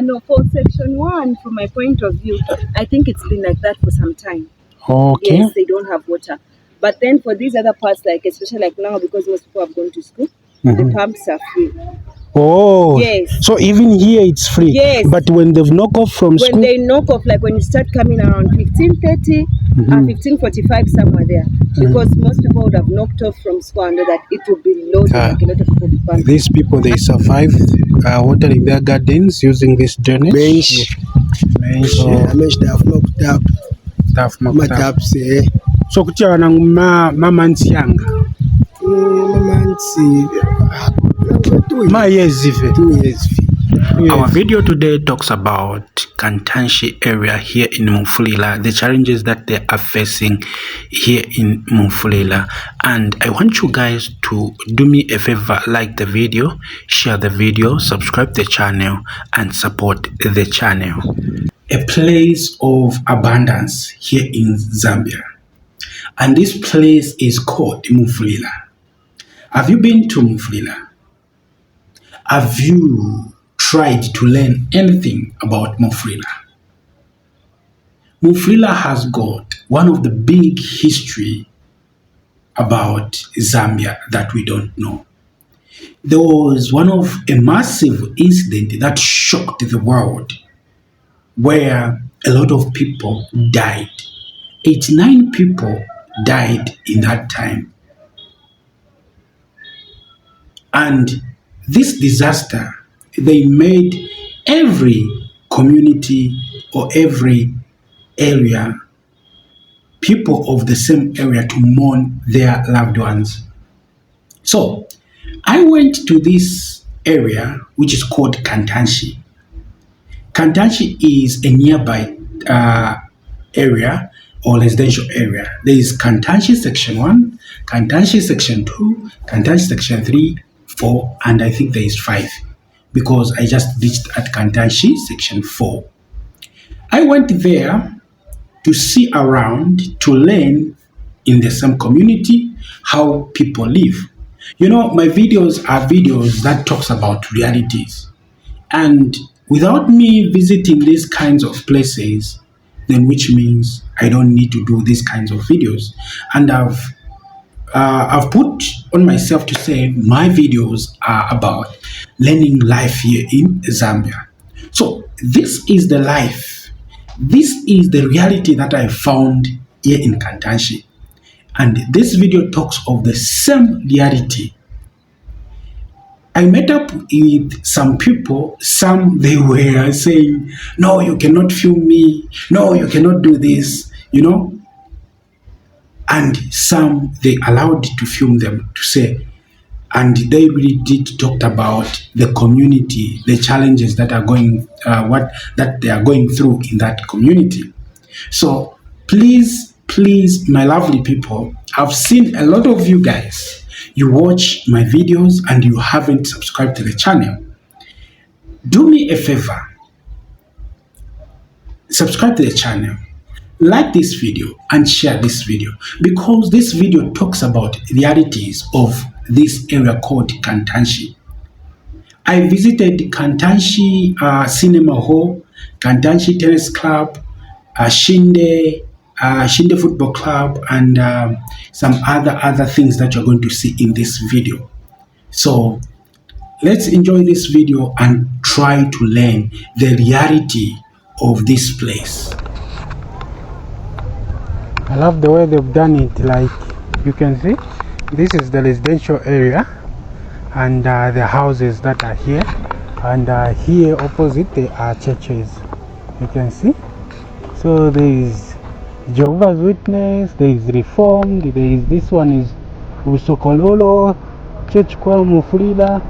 No, for section 1, from my point of view, I think it's been like that for some time. Okay. Yes, they don't have water. But then for these other parts, like especially like now, because most people have gone to school, the pumps are free. Oh, Yes. so even here it's free. Yes. But when they've knock off from When school, they knock off, like when you start coming around 15:30 and 15:45, somewhere there, because most people would have knocked off from school and know that it will be loaded, like a lot of people will be these people, they survived watering their gardens using this drainage. Bench staff knocked up. Staff Mataps, so kutia na mama nsianga ma years ife 2 years. Our video today talks about Kantanshi area here in MUFULIRA, the challenges that they are facing here in MUFULIRA. And I want you guys to do me a favor, like the video, share the video, subscribe the channel, and support the channel. A place of abundance here in Zambia. And this place is called MUFULIRA. Have you been to MUFULIRA? Have you tried to learn anything about MUFULIRA? MUFULIRA has got one of the big history about Zambia that we don't know. There was one of a massive incident that shocked the world where a lot of people died. 89 people died in that time. And this disaster, they made every community or every area, people of the same area to mourn their loved ones. So I went to this area, which is called Kantanshi. Kantanshi is a nearby area or residential area. There is Kantanshi section 1, Kantanshi section 2, Kantanshi section 3, 4, and I think there is 5, because I just reached at Kantanshi section 4. I went there to see around, to learn in the same community how people live. You know, my videos are videos that talks about realities, and without me visiting these kinds of places, then which means I don't need to do these kinds of videos. And I've put on myself to say my videos are about learning life here in Zambia. So this is the life. This is the reality that I found here in Kantanshi. And this video talks of the same reality. I met up with some people, some they were saying, no, you cannot film me, no, you cannot do this, you know. And some they allowed to film them to say, and they really did talk about the community, the challenges that are going, that they are going through in that community. So please, my lovely people, I've seen a lot of you guys. You watch my videos and you haven't subscribed to the channel. Do me a favor, subscribe to the channel, like this video and share this video, because this video talks about realities of this area called Kantanshi. I visited Kantanshi Cinema Hall, Kantanshi Tennis Club, Shinde Football Club, and some other things that you're going to see in this video. So let's enjoy this video and try to learn the reality of this place. I love the way they've done it. Like you can see, this is the residential area and the houses that are here, and here opposite there are churches, you can see. So there is Jehovah's Witness, there is Reformed, there is, this one is Usokololo Church kwa MUFULIRA,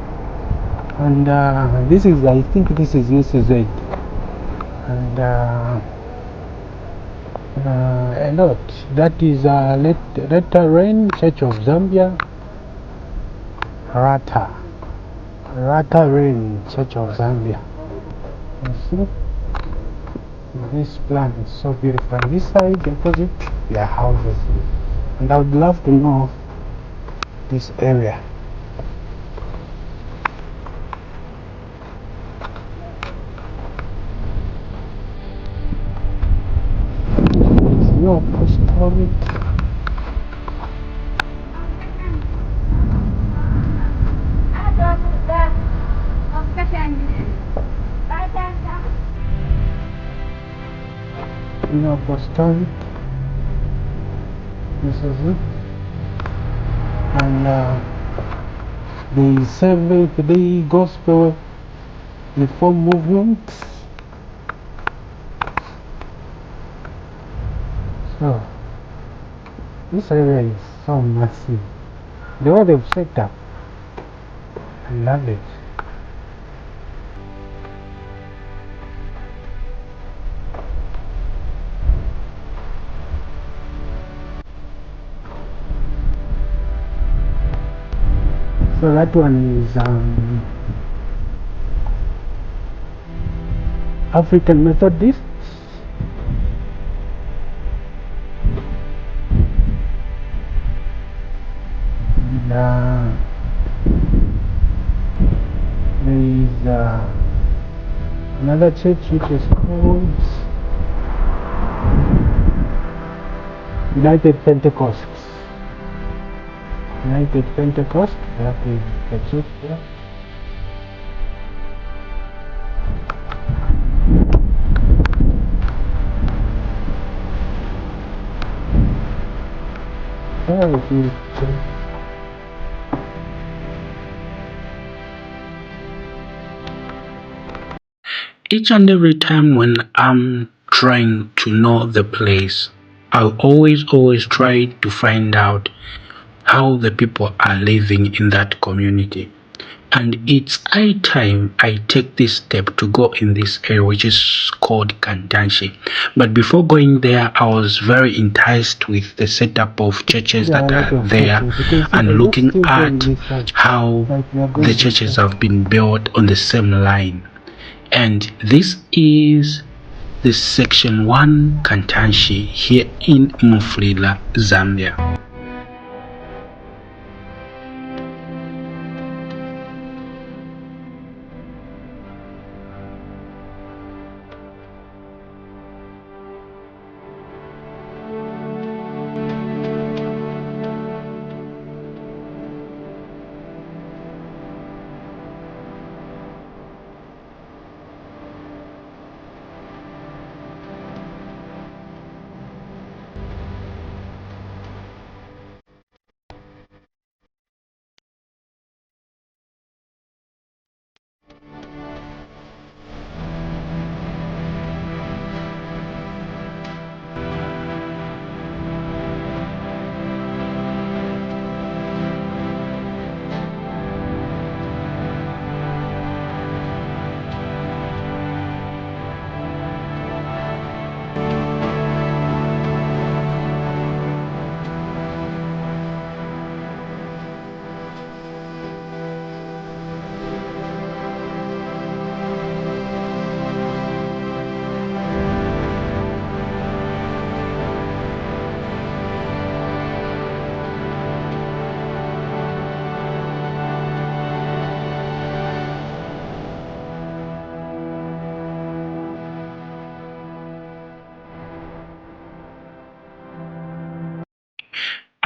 and this is, I think this is UCZ, and a lot. That is Rata Rain Church of Zambia, Rata Rain Church of Zambia. You see, this plan is so beautiful. And this side opposite, their houses, and I would love to know this area. No, apostolic. No, apostolic. This is it. And the Seventh-day Gospel Reform Movement. So, this area is so massive. The way they've set up, I love it. So that one is African Methodist. And, there is another church which is called United Pentecost. United Pentecost, that is the church there. There it is. Each and every time when I'm trying to know the place, I'll always try to find out how the people are living in that community. And it's high time I take this step to go in this area which is called Kantanshi. But before going there, I was very enticed with the setup of churches that are there and looking at how the churches have been built on the same line. And this is the section 1 Kantanshi here in MUFULIRA, Zambia.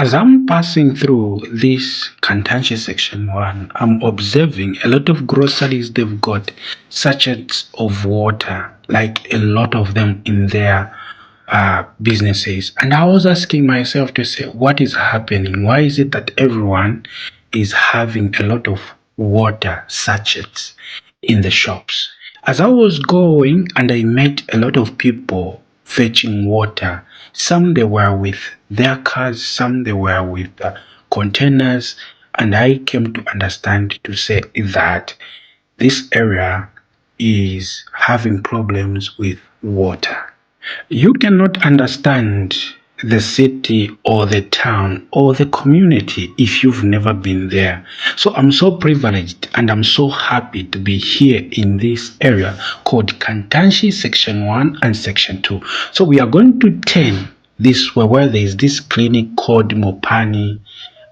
As I'm passing through this Kantanshi section 1, I'm observing a lot of groceries they've got, sachets of water, like a lot of them in their businesses. And I was asking myself to say, what is happening? Why is it that everyone is having a lot of water sachets in the shops? As I was going and I met a lot of people fetching water, some they were with their cars, some they were with containers, and I came to understand to say that this area is having problems with water. You cannot understand the city or the town or the community if you've never been there. So I'm so privileged and I'm so happy to be here in this area called Kantanshi section 1 and section 2. So we are going to turn this way where there is this clinic called Mopani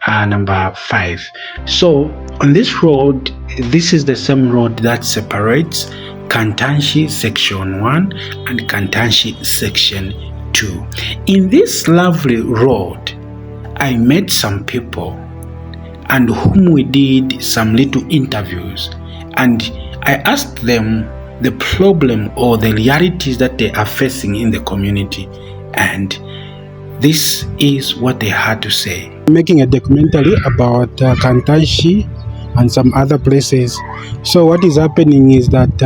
number 5. So on this road, this is the same road that separates Kantanshi section 1 and Kantanshi section to. In this lovely road, I met some people and whom we did some little interviews, and I asked them the problem or the realities that they are facing in the community, and this is what they had to say. Making a documentary about Kantanshi and some other places. So what is happening is that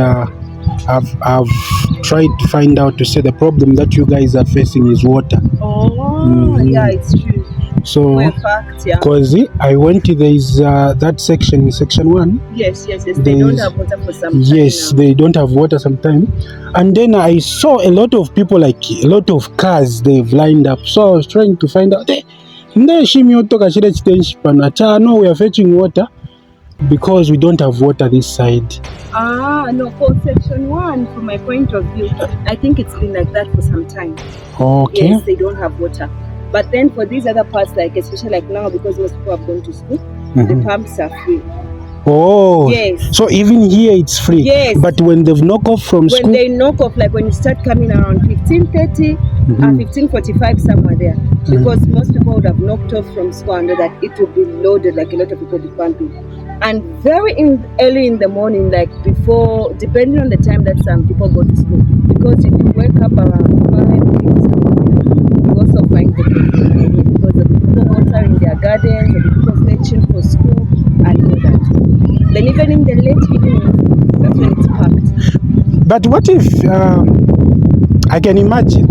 I've tried to find out to say the problem that you guys are facing is water. Oh, yeah, it's true. So, in fact, yeah. Because I went to that section 1. Yes. They don't have water for some time. Yes, now. They don't have water sometime. And then I saw a lot of people, like a lot of cars, they've lined up. So I was trying to find out. No, we are fetching water because we don't have water this side. No, for section 1, from my point of view, I think it's been like that for some time. Okay. Yes, they don't have water. But then for these other parts, like especially like now, because most people have gone to school, the pumps are free. Oh, yes. So even here it's free. Yes. But when they've knocked off from school, when they knock off, like when you start coming around 15:30 and 15:45 somewhere there, because most people would have knocked off from school and know that it will be loaded, like a lot of people will be pumping. And very early in the morning, like before, depending on the time that some people go to school, because if you wake up around 5, you also find the people because of the people watering their gardens, or the people fetching for school and all that. Then even in the late evening, that's when it's packed. But what if, I can imagine,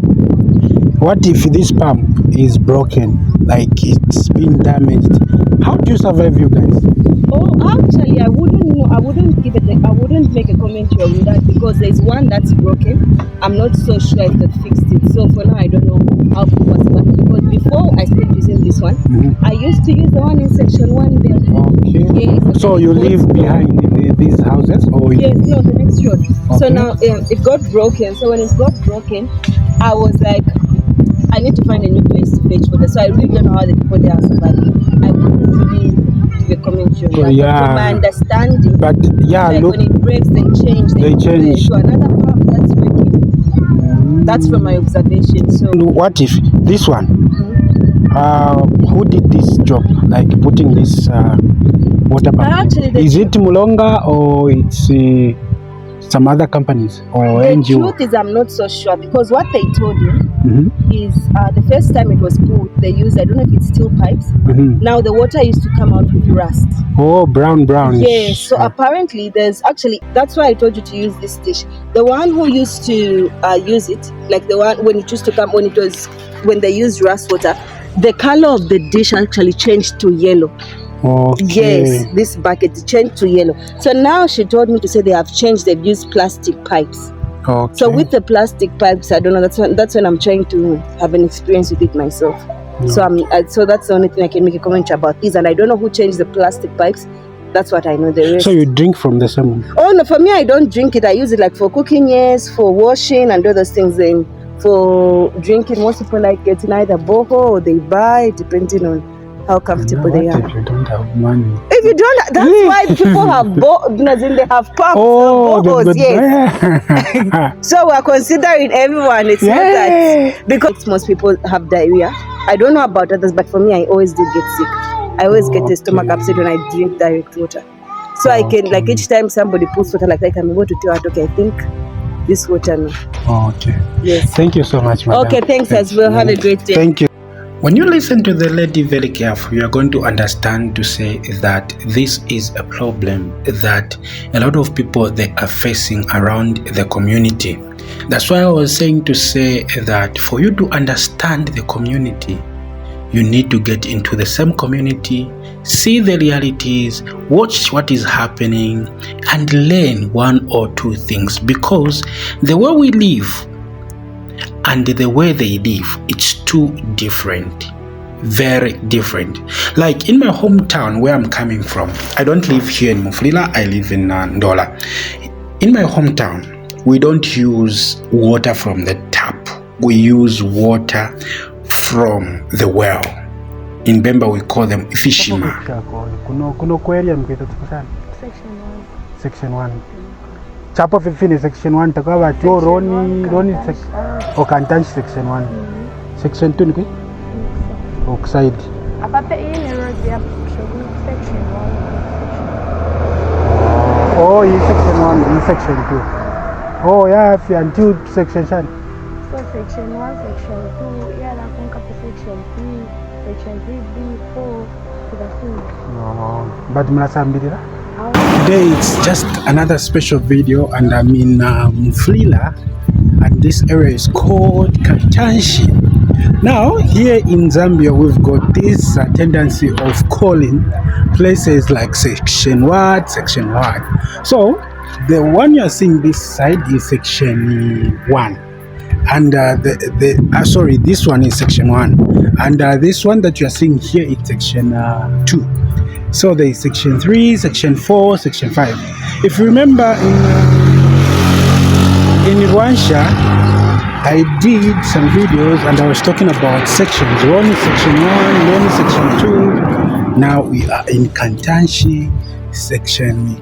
what if this pump is broken, like it's been damaged? How do you survive, you guys? Oh, actually, I wouldn't know. I wouldn't make a commentary on that because there's one that's broken. I'm not so sure if they fixed it. So for now, I don't know how it was. But because before I started using this one, I used to use the one in section 1 there. Okay. Yes. So you live behind these houses, or yes, no, the next road. Okay. So now it got broken. So when it got broken, I was like, I need to find a new place to fetch water. So I really don't know how the people there are surviving. I wouldn't really give a commentary on that. Yeah. But from my understanding, but yeah, like look, when it breaks, they change. They change to another pump that's working. That's from my observation. So what if this one? Who did this job? Like putting this water pump? Actually, is it Mulonga or it's some other companies or the NGO? truth is, I'm not so sure because what they told me is the first time it was put, they used, I don't know if it's steel pipes. Now the water used to come out with rust. Oh, brown. Yes, so apparently there's actually, that's why I told you to use this dish. The one who used to use it, like the one when it used to come, when they used rust water, the color of the dish actually changed to yellow. Okay. Yes, this bucket changed to yellow. So now she told me to say they have changed, they've used plastic pipes. Okay. So with the plastic pipes, I don't know, that's when I'm trying to have an experience with it myself. So so that's the only thing I can make a comment about this, and I don't know who changed the plastic pipes. That's what I know. The rest. So you drink from the same one? Oh no, for me I don't drink it. I use it like for cooking, yes, for washing and other things. Then for drinking, most people like getting either boho or they buy, depending on how comfortable they are. If you don't have money. If you don't, that's why people have they have pumps. Bohos, yes. So we're considering everyone. It's not that because most people have diarrhea. I don't know about others, but for me, I always did get sick. I always get a stomach upset when I drink direct water. So I can, like each time somebody puts water like that, I'm able to tell her, okay, I think this water now. Okay. Yes. Thank you so much, madam. Okay, thanks as well. Have a great day. Thank you. When you listen to the lady very carefully, you are going to understand to say that this is a problem that a lot of people they are facing around the community. That's why I was saying to say that for you to understand the community, you need to get into the same community, see the realities, watch what is happening, and learn one or two things, because the way we live and the way they live, it's too different, very different. Like in my hometown where I'm coming from, I don't live here in MUFULIRA, I live in Ndola. In my hometown, we don't use water from the tap, we use water from the well. In Bemba we call them ifishima. Section 1. Chapo Fifine section 1 takaba to Roni Kantanshi section 1. Section 2 niki? Oxide. Apapa ini road ya section 1. Oh, in section 1, in section 2. Oh, yeah, until section 1. So section 1, section 2, yeah, la kunka section 3, section 3B, 4 to the 2. Oh, but mnasambirira? Today it's just another special video, and I'm in MUFULIRA, and this area is called Kantanshi. Now here in Zambia we've got this tendency of calling places like section what. So the one you're seeing this side is section 1, and sorry, this one is section 1, and this one that you're seeing here is section 2. So there is section 3, section 4, section 5. If you remember in Rwanda, I did some videos and I was talking about sections. One is section 1, one is section 2. Now we are in Kantanshi, section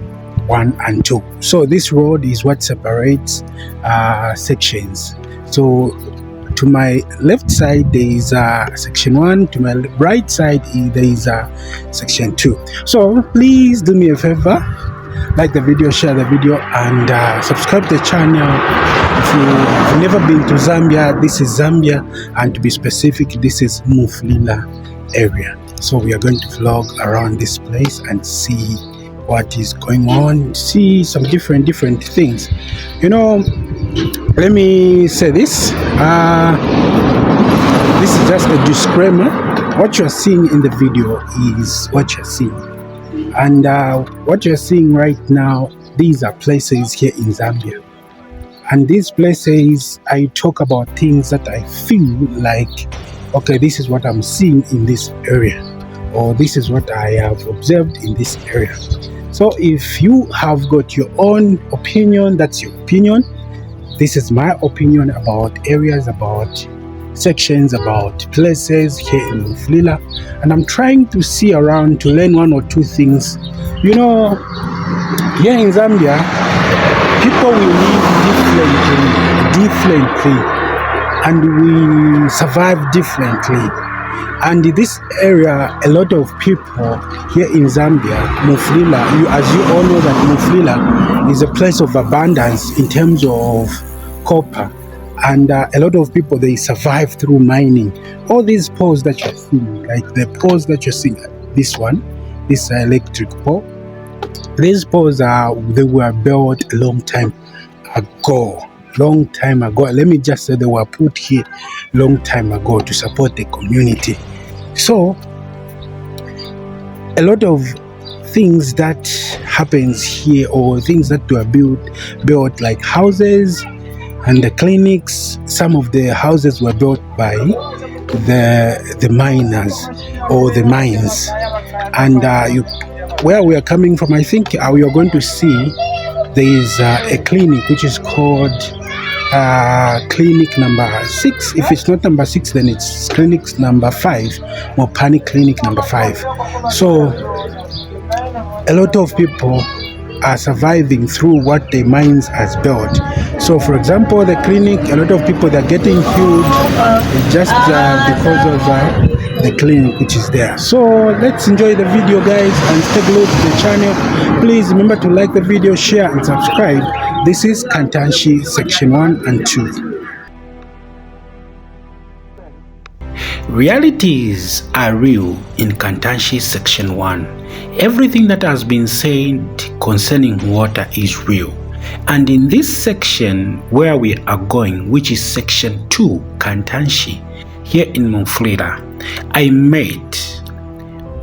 1 and 2. So this road is what separates sections. So to my left side there is section 1, to my right side there is section 2. So please do me a favor, like the video, share the video, and subscribe to the channel. If you've never been to Zambia, this is Zambia, and to be specific, this is MUFULIRA area. So we are going to vlog around this place and see what is going on, see some different things. You know, let me say this. This is just a disclaimer. What you're seeing in the video is what you're seeing. And what you're seeing right now, these are places here in Zambia. And these places, I talk about things that I feel like, okay, this is what I'm seeing in this area, or this is what I have observed in this area. So if you have got your own opinion, that's your opinion. This is my opinion about areas, about sections, about places here in MUFULIRA, and I'm trying to see around to learn one or two things. You know, here in Zambia, people will live differently, and we survive differently. And in this area, a lot of people here in Zambia, MUFULIRA, as you all know that MUFULIRA is a place of abundance in terms of copper, and a lot of people, they survive through mining. All these poles that you're seeing, like the poles that you're seeing, this one, this electric pole, these poles they were built a long time ago. Let me just say they were put here long time ago to support the community. So a lot of things that happens here, or things that were built like houses and the clinics, some of the houses were built by the miners or the mines. And where we are coming from, I think we are going to see there is a clinic which is called clinic number 6. If it's not number 6, then it's clinic number 5, Mopani clinic number 5. So a lot of people are surviving through what the mines has built. So for example, the clinic, a lot of people, they're getting healed just because of the clinic which is there. So let's enjoy the video, guys, and stay glued to the channel. Please remember to like the video, share and subscribe. This is Kantanshi section 1 and 2. Realities are real in Kantanshi section 1. Everything that has been said concerning water is real. And in this section where we are going, which is section 2, Kantanshi, here in MUFULIRA, I met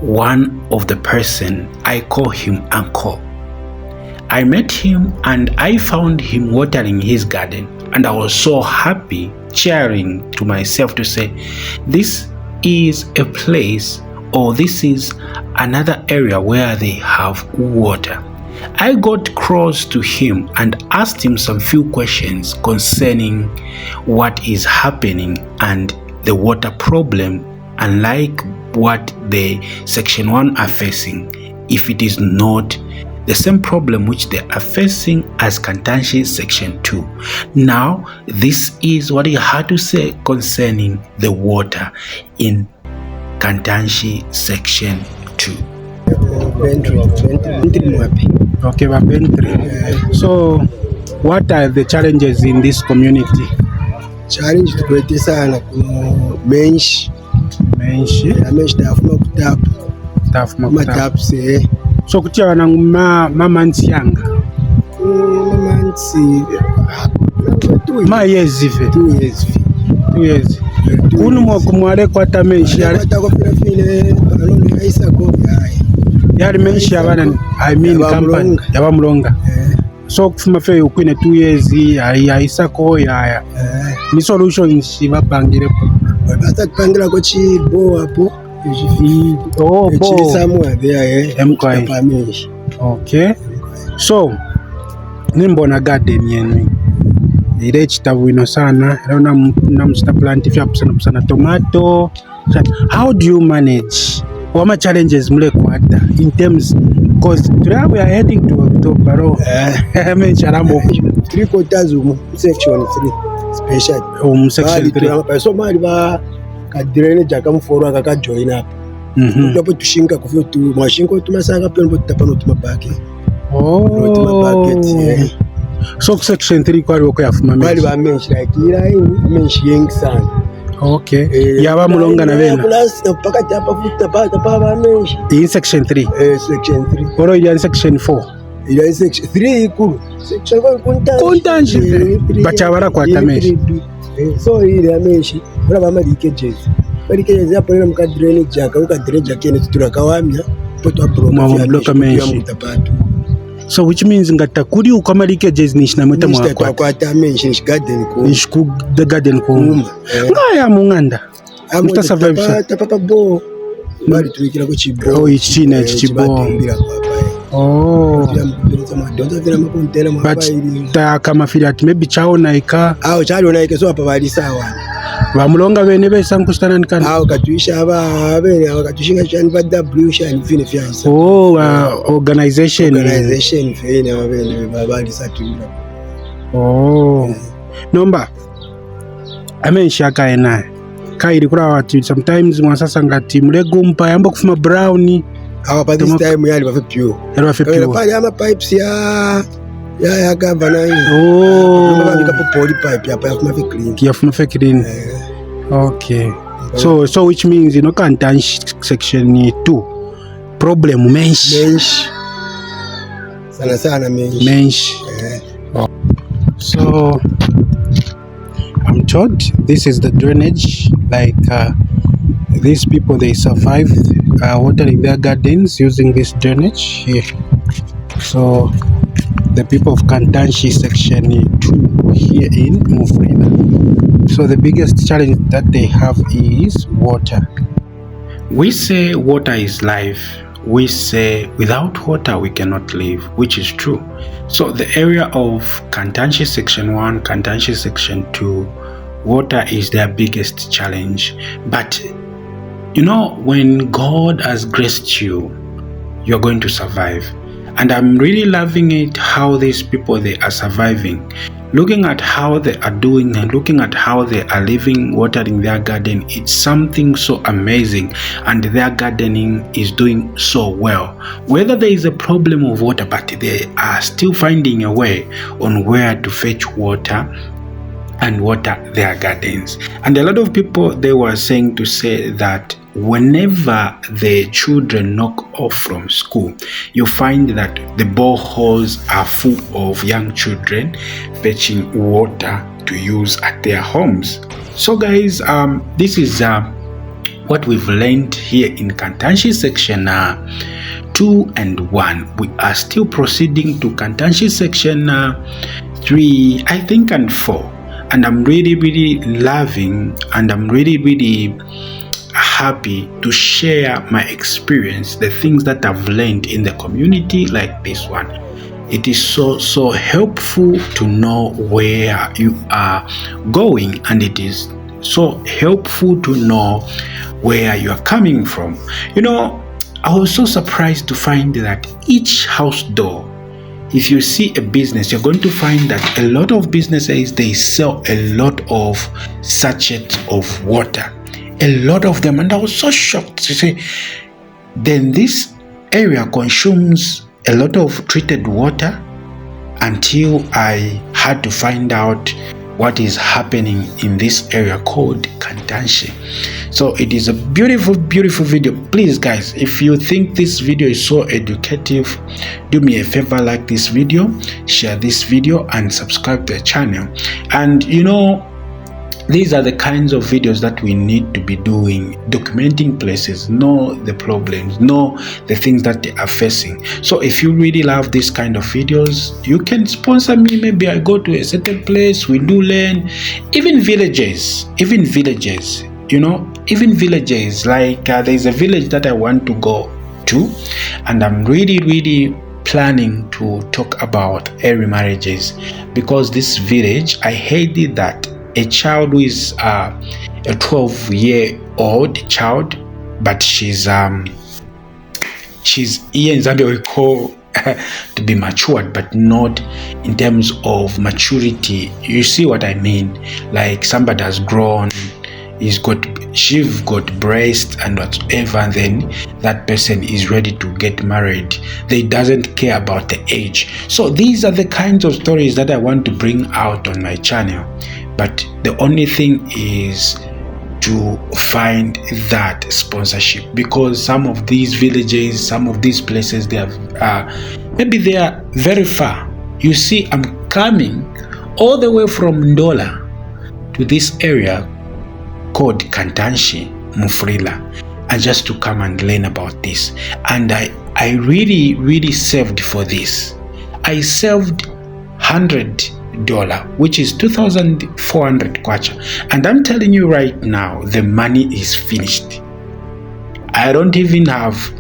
one of the person, I call him Uncle. I met him and I found him watering his garden, and I was so happy, cheering to myself to say, this is a place, or this is another area where they have water. I got close to him and asked him some few questions concerning what is happening and the water problem, unlike what the section 1 are facing, if it is not the same problem which they are facing as Kantanshi Section 2. Now, this is what you had to say concerning the water in Kantanshi Section 2. Okay, so what are the challenges in this community? Challenge tukwete sana kuno menshi tafuna kutapa so kuti vanangu mamantsiyanga mayezi fe 2 years kunu mwakumwale kwata menshi yali menshi yabana company yabamulonga so kufuma fe ukwine 2 years ayisako yaya ni solutions bapangire bata kupangira ko chibo hapo bo somewhere there okay so nimbona garden yenu ile chitabu ino sana leo na msta plant vya pusana tomato. How do you manage? What are challenges mule kwata in terms, because today we are heading to October. Charambo 3/4 section 3 special section 3 so mali ba kadirene jaka mforo akaka join up ndipo tushinga kufu tu mashingo tumasanga pembo tutapano tumabaki so section 3 kwali wako yafuma mali ba menshi like ira menshi yengi sana. Okay. Yaba mulonga na bena. Plus paka tapa futa pa ba menshi. In section 3. Section 3. Oro in section 4. In section 3 ikulu. Section 4 Kantanshi. Bachabara kwa tameshi. So ile ameshi. Bora ba malike jezi. Malike jezi hapo ile mkadrene jaka ukadrene jaka ni tuturakawamya poto bloka menshi. So which means ngata kuri ukamalike jezi nishina mweta mwakwa. Kwa tameshi nish garden ko. Nish ku the garden ko. Ngaya munganda. Mta survive. Tapapa bo. Mali tuikira ko chibo. Oh ichina chibo. But kama fili ati maybe chao naika. Chao naika so hapa bali sawa. Bamulonga bene besa nkustana nkana. Katuisha aba bene katushinga chani ba W shani fine fiansa. Organization fine abene babali satunda. Nomba amensha ena kairi kula wati sometimes mwasasa ngati mlegumpa yambo kufuma brown. By this time yali bafe pure. Pale ama pipes ya governor. Baba poly pipe ya fuma clean. Okay. So which means Kantanshi section 2 problem menshi. Sana menshi. So I'm told this is the drainage, like these people, they survived watering their gardens using this drainage here. So the people of Kantanshi section 2 here in MUFULIRA. So the biggest challenge that they have is water. We say water is life. We say without water we cannot live, which is true. So the area of Kantanshi section 1, Kantanshi section 2, water is their biggest challenge. But you know, when God has graced you, you're going to survive. And I'm really loving it how these people, they are surviving. Looking at how they are doing and looking at how they are living, watering their garden, it's something so amazing. And their gardening is doing so well. Whether there is a problem of water, but they are still finding a way on where to fetch water and water their gardens. And a lot of people, they were saying that whenever the children knock off from school, you find that the boreholes are full of young children fetching water to use at their homes. So guys, this is what we've learned here in Kantanshi section 2 and 1. We are still proceeding to Kantanshi section 3, I think, and 4. And I'm really loving, and I'm really happy to share my experience, the things that I've learned in the community like this one. It is so helpful to know where you are going, and it is so helpful to know where you are coming from. You know, I was so surprised to find that each house door, if you see a business, you're going to find that a lot of businesses, they sell a lot of sachets of water, a lot of them. And I was so shocked to say, then this area consumes a lot of treated water, until I had to find out what is happening in this area called Kantanshi. So it is a beautiful video. Please guys, if you think this video is so educative, do me a favor, like this video, share this video, and subscribe to the channel. And you know, these are the kinds of videos that we need to be doing, documenting places, know the problems, know the things that they are facing. So if you really love this kind of videos, you can sponsor me. Maybe I go to a certain place, we do learn, even villages, you know, even villages, like there's a village that I want to go to, and I'm really planning to talk about early marriages, because this village, I hated that a child who is a 12-year-old child, but she's here in Zambia we call to be matured, but not in terms of maturity. You see what I mean? Like somebody has grown, she's got breast and whatever, and then that person is ready to get married. They doesn't care about the age. So these are the kinds of stories that I want to bring out on my channel. But the only thing is to find that sponsorship, because some of these villages, some of these places, they have maybe they are very far. You see, I'm coming all the way from Ndola to this area called Kantanshi, MUFULIRA, and just to come and learn about this. And I really saved for this. I saved $100, which is 2,400 kwacha, and I'm telling you right now, the money is finished. I don't even have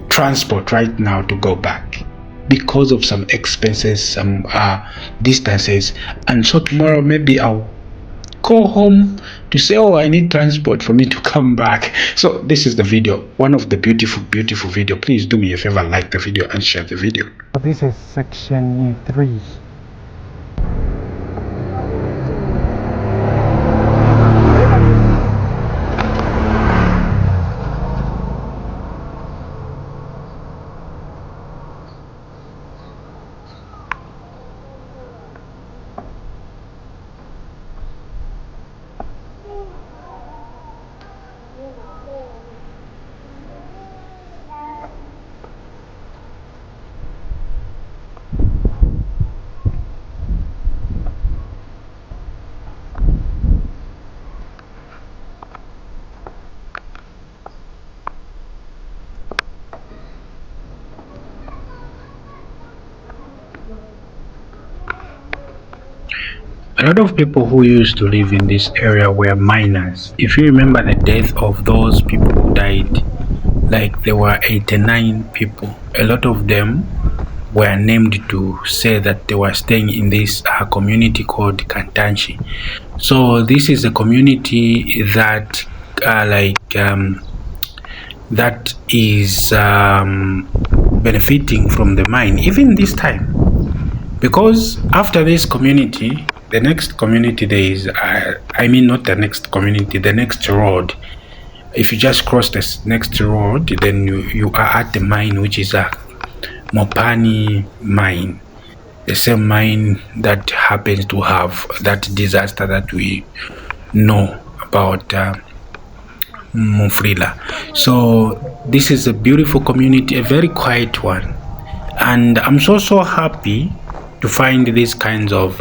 transport right now to go back because of some expenses, some distances. And so tomorrow maybe I'll go home to say, oh, I need transport for me to come back. So this is the video, one of the beautiful video. Please do me a favor, like the video and share the video. This is section 3. A lot of people who used to live in this area were miners. If you remember the death of those people who died, like there were 89 people. A lot of them were named to say that they were staying in this community called Kantanshi. So this is a community that that is benefiting from the mine even this time, because after this community, the next community there is I mean not the next community, the next road. If you just cross this next road, then you are at the mine, which is a Mopani mine, the same mine that happens to have that disaster that we know about, MUFULIRA. So this is a beautiful community, a very quiet one, and I'm so happy to find these kinds of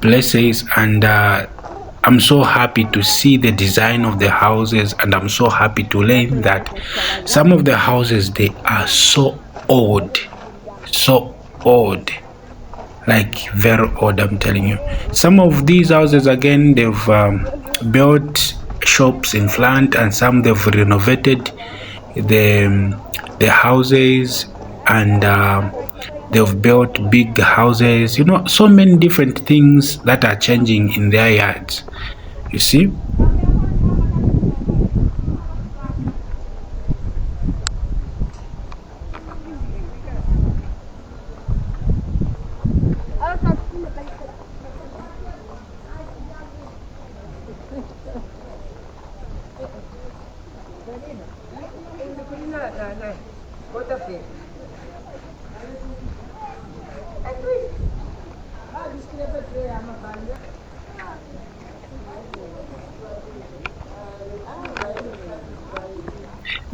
places, and I'm so happy to see the design of the houses, and I'm so happy to learn that some of the houses, they are so old, like very old. I'm telling you, some of these houses, again, they've built shops in front, and some they've renovated the houses, and they've built big houses, you know, so many different things that are changing in their yards, you see.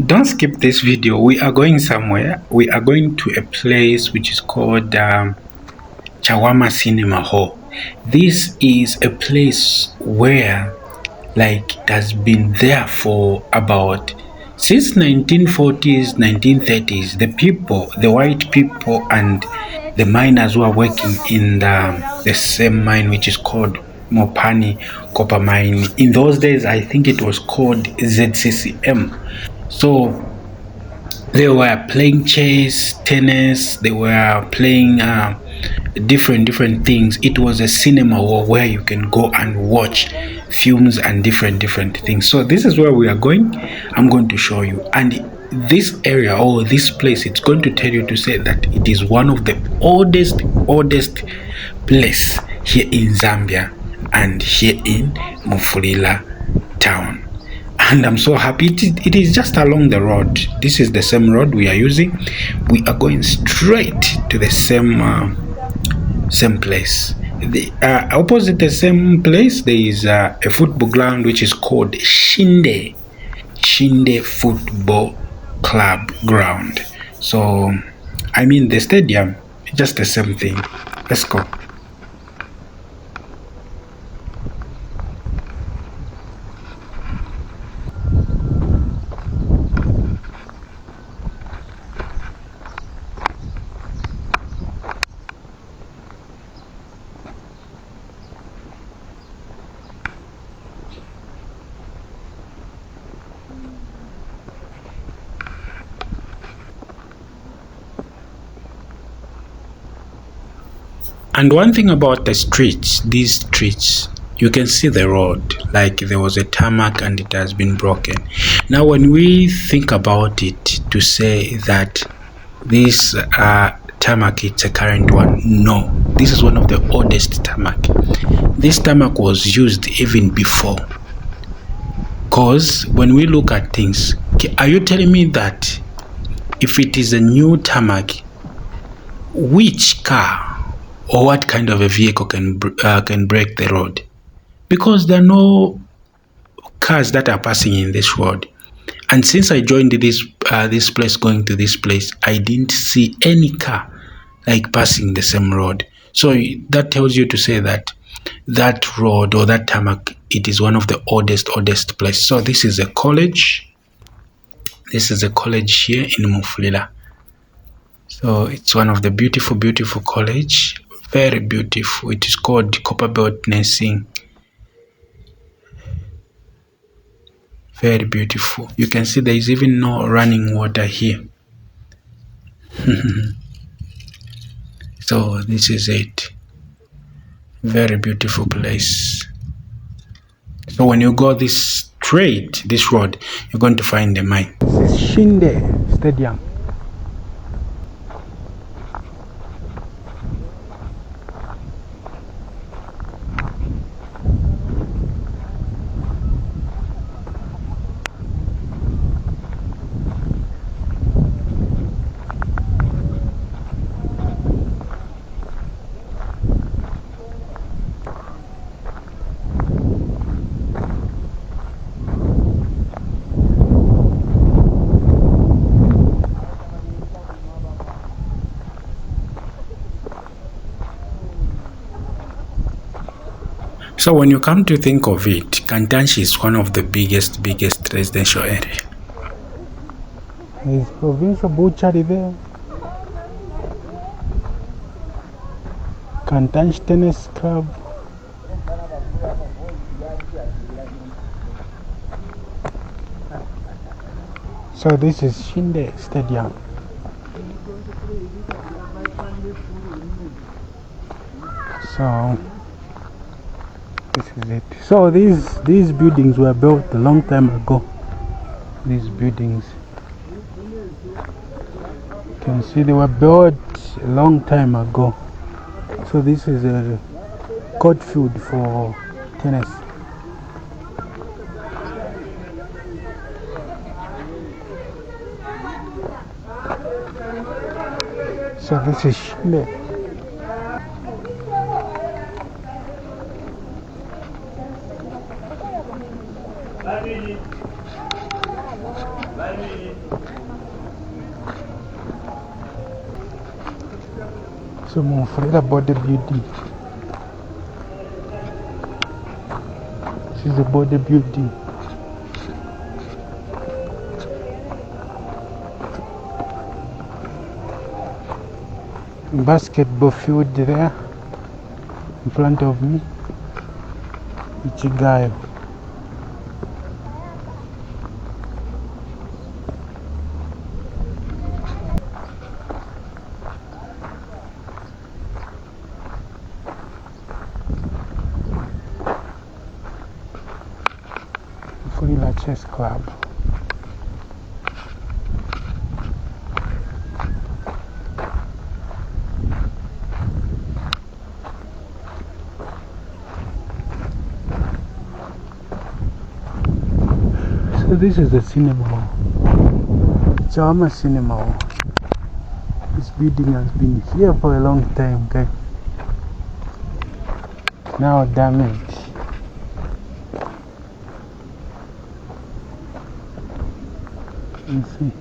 Don't skip this video. We are going somewhere. We are going to a place which is called Chawama Cinema Hall. This is a place where, like, it has been there for about since 1940s, 1930s. The people, the white people, and the miners who are working in the same mine, which is called Mopani Copper Mine. In those days, I think it was called ZCCM. So they were playing chess, tennis, they were playing different things. It was a cinema where you can go and watch films and different things. So this is where we are going. I'm going to show you. And this area or this place, it's going to tell you to say that it is one of the oldest place here in Zambia and here in MUFULIRA town. And I'm so happy. It is just along the road. This is the same road we are using. We are going straight to the same place. Opposite the same place, there is a football ground which is called Shinde Football Club ground. So, I mean the stadium, just the same thing. Let's go. And one thing about the streets, these streets, you can see the road, like there was a tarmac and it has been broken. Now when we think about it, to say that this tarmac, it's a current one, no, this is one of the oldest tarmac. This tarmac was used even before. Because when we look at things, are you telling me that if it is a new tarmac, which car or what kind of a vehicle can break the road? Because there are no cars that are passing in this road. And since I joined this place, going to this place, I didn't see any car like passing the same road. So that tells you to say that that road or that tarmac, it is one of the oldest places. So this is a college. This is a college here in MUFULIRA. So it's one of the beautiful college. Very beautiful. It is called Copperbelt Nursing. Very beautiful. You can see there is even no running water here. So this is it. Very beautiful place. So when you go this road, you're going to find the mine. This is Shinde Stadium. So when you come to think of it, Kantanshi is one of the biggest residential area. There is provincial butchery there. Kantanshi Tennis Club. So this is Shinde Stadium. So this is it. So these buildings were built a long time ago. These buildings, you can see they were built a long time ago. So this is a court field for tennis. So this is Shile. So MUFULIRA bodybuilding. This is the bodybuilding. Basketball field there in front of me. Ichigayo. MUFULIRA Chess Club. So this is the cinema hall. Chama Cinema Hall. This building has been here for a long time, guys. Now damaged. You see.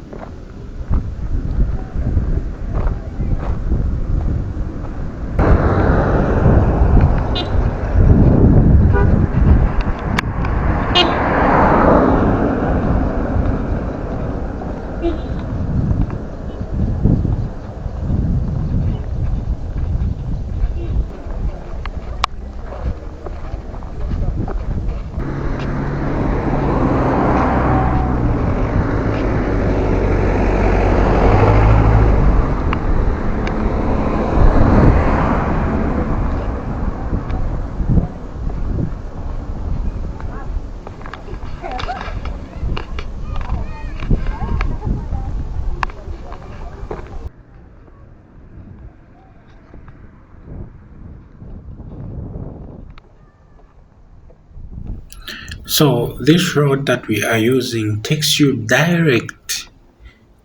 So this road that we are using takes you direct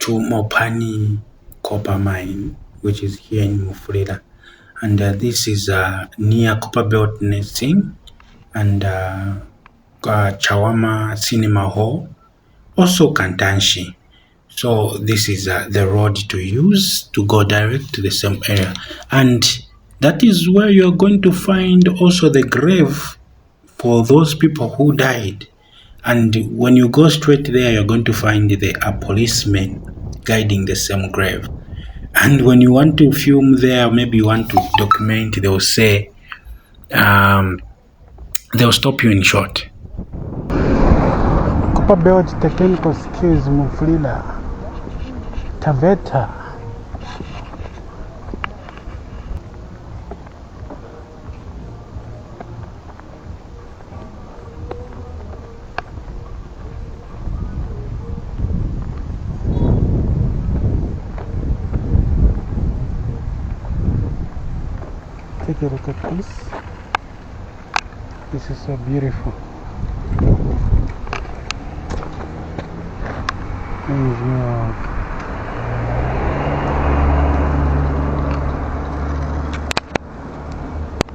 to Mopani copper mine, which is here in MUFULIRA. And this is near Copper Belt Nesting and Chawama Cinema Hall, also Kantanshi. So this is the road to use to go direct to the same area. And that is where you're going to find also the grave for those people who died. And when you go straight there, you're going to find a policeman guiding the same grave. And when you want to film there, maybe you want to document, they'll say, they'll stop you in short. Copper Belt Technical Skills MUFULIRA. Taveta. Take a look at this. This is so beautiful. Reminds me of